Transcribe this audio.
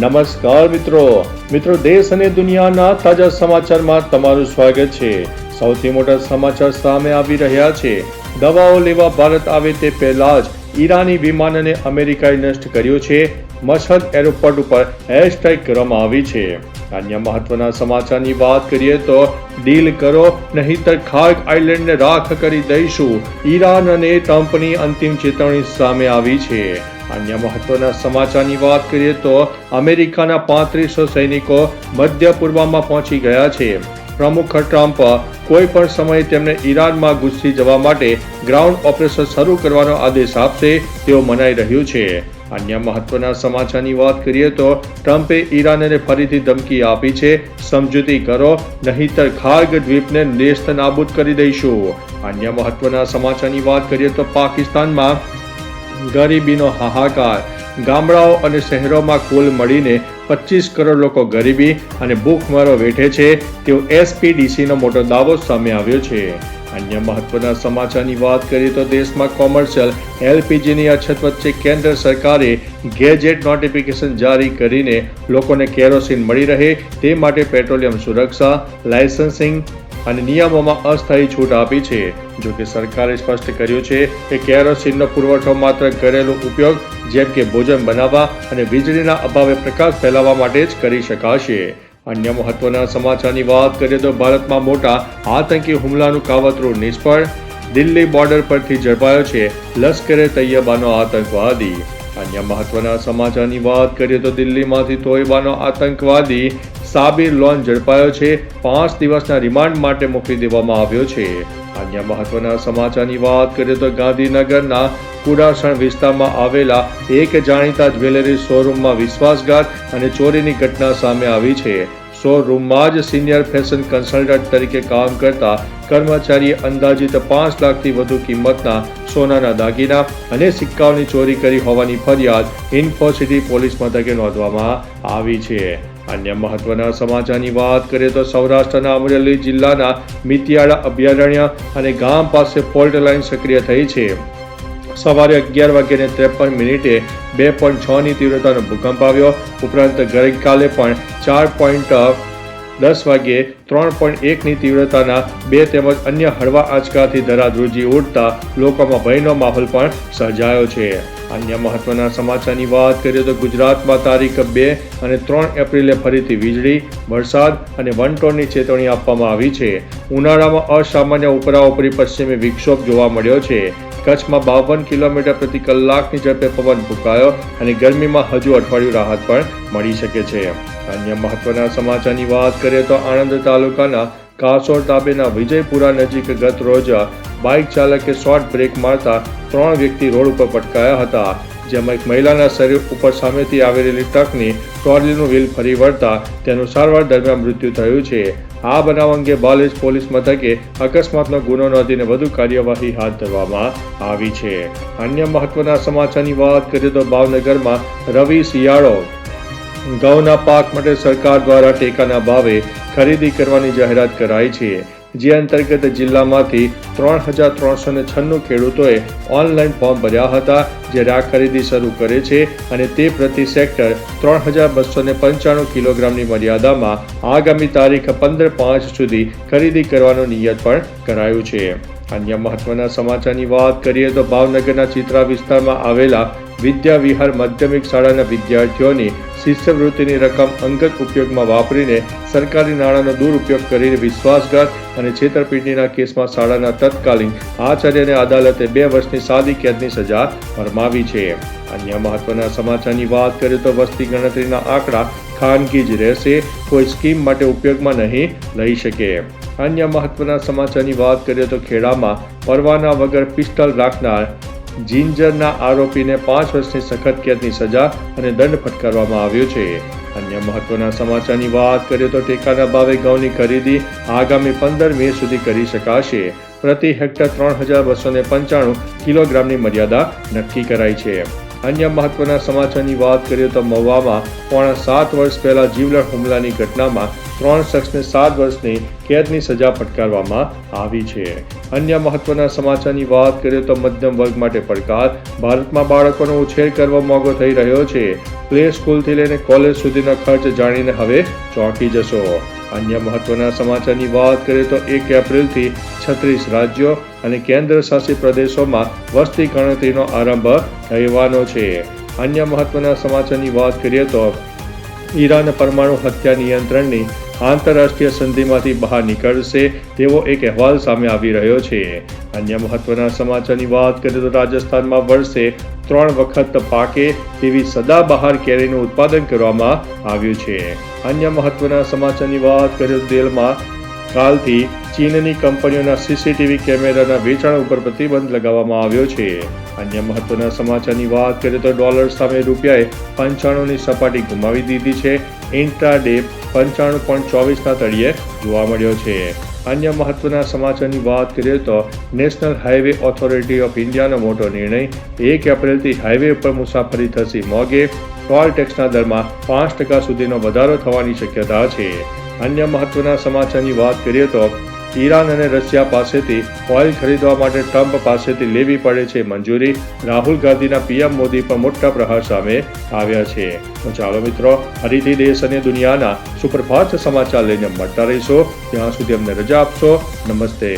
નમસ્કાર મિત્રો દેશ અને દુનિયાના તાજા સમાચારમાં તમારું સ્વાગત છે। સૌથી મોટા સમાચાર સામે આવી રહ્યા છે। દવાઓ લેવા ભારત આવે તે પહેલા જ ઈરાની વિમાનને અમેરિકાએ નષ્ટ કર્યું છે। મશહદ એરપોર્ટ ઉપર હેશટેગ કરવામાં આવી છે। અન્ય મહત્વના સમાચારની વાત કરીએ તો ડીલ કરો નહીંતર ખાર્ગ આઇલેન્ડને રાખ કરી દઈશું, ઈરાન અને ટ્રમ્પની અંતિમ ચેતવણી સામે આવી છે। અન્ય મહત્વના સમાચારની વાત કરીએ તો અમેરિકાના 3500 સૈનિકો મધ્ય પૂર્વમાં પહોંચી ગયા છે। પ્રમુખ ટ્રમ્પ કોઈ પણ સમયે તેમને ઈરાનમાં ઘૂસી જવા માટે ગ્રાઉન્ડ ઓપરેશન શરૂ કરવાનો આદેશ આપશે તેવું મનાઈ રહ્યું છે। અન્ય મહત્વના સમાચારની વાત કરીએ તો ટ્રમ્પે ઈરાનને ફરીથી ધમકી આપી છે, સમજૂતી કરો નહીંતર ખાર્ગ દ્વીપને નેસ્ત નાબૂદ કરી દઈશું। અન્ય મહત્વના સમાચારની વાત કરીએ તો પાકિસ્તાનમાં ગરીબીનો હાહાકાર, ગામડાઓ અને શહેરોમાં કુલ મળીને 25 કરોડ લોકો ગરીબી અને ભૂખમરો વેઠે છે તેવો એસપીડીસીનો મોટો દાવો સામે આવ્યો છે। અન્ય મહત્વના સમાચારની વાત કરીએ તો દેશમાં કોમર્શિયલ એલપીજીની અછત વચ્ચે કેન્દ્ર સરકારે ગેજેટ નોટિફિકેશન જારી કરીને લોકોને કેરોસીન મળી રહે તે માટે પેટ્રોલિયમ સુરક્ષા, લાયસન્સિંગ અને નિયમોમાં અસ્થાયી છૂટ આપી છે। જો કે સરકારે સ્પષ્ટ કર્યું છે કે કેરોસીનનો પુરવઠો માત્ર ઘરેલું ઉપયોગ જેમ કે ભોજન બનાવવા અને વીજળીના અભાવે પ્રકાશ ફેલાવવા માટે જ કરી શકાશે। અન્ય મહત્વના સમાચારની વાત કરીએ તો ભારતમાં મોટા આતંકી હુમલાનું કાવતરું નિષ્ફળ, દિલ્હી બોર્ડર પરથી ઝડપાયો છે લશ્કરે તૈયબાનો આતંકવાદી। અન્ય મહત્વના સમાચારની વાત કરીએ તો દિલ્હીમાંથી તોયબાનો આતંકવાદી સાબિર લોન ઝડપાયો છે, 5 દિવસના રિમાન્ડ માટે મોકલી દેવામાં આવ્યો છે। અન્ય મહત્વના સમાચારની વાત કરીએ તો ગાંધીનગરના કુડાસણ વિસ્તારમાં આવેલા એક જાણીતા જ્વેલરી શોરૂમમાં વિશ્વાસઘાત અને ચોરીની ઘટના સામે આવી છે। શોરૂમમાં જ સિનિયર ફેશન કન્સલ્ટન્ટ તરીકે કામ કરતા કર્મચારીએ અંદાજિત 5 લાખથી વધુ કિંમતના સોનાના દાગીના અને સિક્કાઓની ચોરી કરી હોવાની ફરિયાદ ઇન્ફોસિટી પોલીસ મથકે નોંધવામાં આવી છે। અન્ય મહત્વના સમાચારની વાત કરીએ તો સૌરાષ્ટ્રના અમરેલી જિલ્લાના મિતિયાળા અભયારણ્ય અને ગામ પાસે ફોલ્ટ લાઇન સક્રિય થઈ છે। સવારે 11:53 2.6ની તીવ્રતાનો ભૂકંપ આવ્યો। ઉપરાંત ગઈકાલે પણ 4.10 વાગ્યે 3.1ની તીવ્રતાના 2 તેમજ અન્ય હળવા આંચકાથી ધરાધ્રુજી ઉઠતા લોકોમાં ભયનો માહોલ પણ સર્જાયો છે। અન્ય મહત્વના સમાચારની વાત કરીએ તો ગુજરાતમાં તારીખ 2 અને 3 એપ્રિલે ફરીથી વીજળી, વરસાદ અને વંટોળની ચેતવણી આપવામાં આવી છે। ઉનાળામાં અસામાન્ય ઉપરાઉપરી પશ્ચિમી વિક્ષોભ જોવા મળ્યો છે। કચ્છમાં 52 કિલોમીટર પ્રતિ કલાકની ઝડપે પવન ફૂંકાયો અને ગરમીમાં હજુ અઠવાડિયું રાહત પણ મળી શકે છે। અન્ય મહત્વના સમાચારની વાત કરીએ તો આણંદ તાલુકાના કાસોડ તાબેના વિજયપુરા નજીક ગત રોજ બાઇક ચાલકે શોર્ટ બ્રેક મારતા 3 વ્યક્તિ રોડ ઉપર પટકાયા હતા, જેમાં એક મહિલાના શરીર ઉપર સામેથી આવેલી ટ્રકની ટ્રોલીનું વ્હીલ ફરી વળતા તેનું સારવાર દરમિયાન મૃત્યુ થયું છે। આ બનાવ અંગે બાલેજ પોલીસ મથકે અકસ્માતનો ગુનો નોંધીને વધુ કાર્યવાહી હાથ ધરવામાં આવી છે। અન્ય મહત્વના સમાચારની વાત કરીએ તો ભાવનગરમાં રવિ શિયાળો ઘઉંના પાક માટે સરકાર દ્વારા ટેકાના ભાવે ખરીદી કરવાની જાહેરાત કરાઈ છે, જે અંતર્ગત જિલ્લામાંથી 3396 ખેડૂતોએ ઓનલાઈન ફોર્મ ભર્યા હતા, જ્યારે આ ખરીદી શરૂ કરે છે અને તે પ્રતિ સેક્ટર 3295 કિલોગ્રામની મર્યાદામાં આગામી તારીખ 15/5 સુધી ખરીદી કરવાનું નિયત પણ કરાયું છે। અન્ય મહત્વના સમાચારની વાત કરીએ તો ભાવનગરના ચિત્રા વિસ્તારમાં આવેલા વિદ્યા વિહાર માધ્યમિક શાળાના વિદ્યાર્થીઓની શિષ્યવૃત્તિની રકમ અંગત ઉપયોગમાં વાપરીને સરકારી નાણાંનો દુરુપયોગ કરીને વિશ્વાસઘાત અને છેતરપિંડીના કેસમાં શાળાના તત્કાલીન આચાર્યને અદાલતે 2 વર્ષની સાદી કેદની સજા ફરમાવી છે। અન્ય મહત્વના સમાચારની વાત કરીએ તો વસ્તી ગણતરીના આંકડા ખાનગી જ રહેશે, કોઈ સ્કીમ માટે ઉપયોગમાં નહીં લઈ શકે। અન્ય મહત્વના સમાચારની વાત કરીએ તો ખેડામાં પરવાના વગર પિસ્તોલ રાખનાર જિંજરના આરોપીને 5 વર્ષની સખત કેદની સજા અને દંડ ફટકારવામાં આવ્યો છે। અન્ય મહત્વના સમાચારની વાત કરીએ તો ટેકાના ભાવે ઘઉંની ખરીદી આગામી 15 મે સુધી કરી શકાશે। પ્રતિ હેક્ટર 3295 કિલોગ્રામની મર્યાદા નક્કી કરાઈ છે। અન્ય મહત્વના સમાચારની વાત કરીએ તો મહુવામાં 7 વર્ષ પહેલા જીવલેણ હુમલાની ઘટનામાં 3 શખ્સને 7 વર્ષની કેદની સજા ફટકારવામાં આવી છે. અન્ય મહત્વના સમાચારની વાત કરીએ તો મધ્યમ વર્ગ માટે પડકાર. ભારતમાં બાળકોનો ઉછેર કરવો મોંઘો થઈ રહ્યો છે. પ્લે સ્કૂલથી લઈને કોલેજ સુધીનો ખર્ચ જાણીને હવે ચોંકી જશો. અન્ય મહત્વના સમાચારની વાત કરીએ તો 1 એપ્રિલથી 36 રાજ્યો અને કેન્દ્ર શાસિત પ્રદેશોમાં વસ્તી ગણતરીનો આરંભ થવાનો છે. અન્ય મહત્વના સમાચારની વાત કરીએ તો ઈરાન પરમાણુ હથિયાર નિયંત્રણની આંતરરાષ્ટ્રીય સંધિમાંથી બહાર નીકળશે તેવો એક અહેવાલ સામે આવી રહ્યો છે. અન્ય મહત્વના સમાચારની વાત કરીએ તો રાજસ્થાનમાં વર્ષે 3 વખત પાકે તેવી સદાબહાર કેરીનું ઉત્પાદન કરવામાં આવ્યું છે. અન્ય મહત્વના સમાચારની વાત કરીએ તો દિલ્હીમાં કાલથી ચીનની કંપનીઓના સીસીટીવી કેમેરાના વેચાણ ઉપર પ્રતિબંધ લગાવવામાં આવ્યો છે. અન્ય મહત્વના સમાચારની વાત કરીએ તો ડોલર સામે રૂપિયાએ 95ની સપાટી ગુમાવી દીધી છે. ઇન્ટ્રાડે 95.24ના તળિયે જોવા મળ્યો છે. અન્ય મહત્વના સમાચારની વાત કરીએ તો નેશનલ હાઈવે ઓથોરિટી ઓફ ઇન્ડિયાનો મોટો નિર્ણય. 1 એપ્રિલથી હાઈવે ઉપર મુસાફરી થશે મોંઘે. ટોલ ટેક્સના દરમાં 5% સુધીનો વધારો થવાની શક્યતા છે. અન્ય મહત્વના સમાચારની વાત કરીએ તો ઈરાન અને રશિયા પાસેથી ઓઇલ ખરીદવા માટે ટ્રમ્પ પાસેથી લેવી પડે છે મંજૂરી. રાહુલ ગાંધીના પીએમ મોદી પર મોટા પ્રહાર સામે આવ્યા છે. તો ચાલો મિત્રો, ફરીથી દેશ અને દુનિયાના સુપરફાસ્ટ સમાચાર લઈને મળતા રહીશો. ત્યાં સુધી અમને રજા આપશો. નમસ્તે.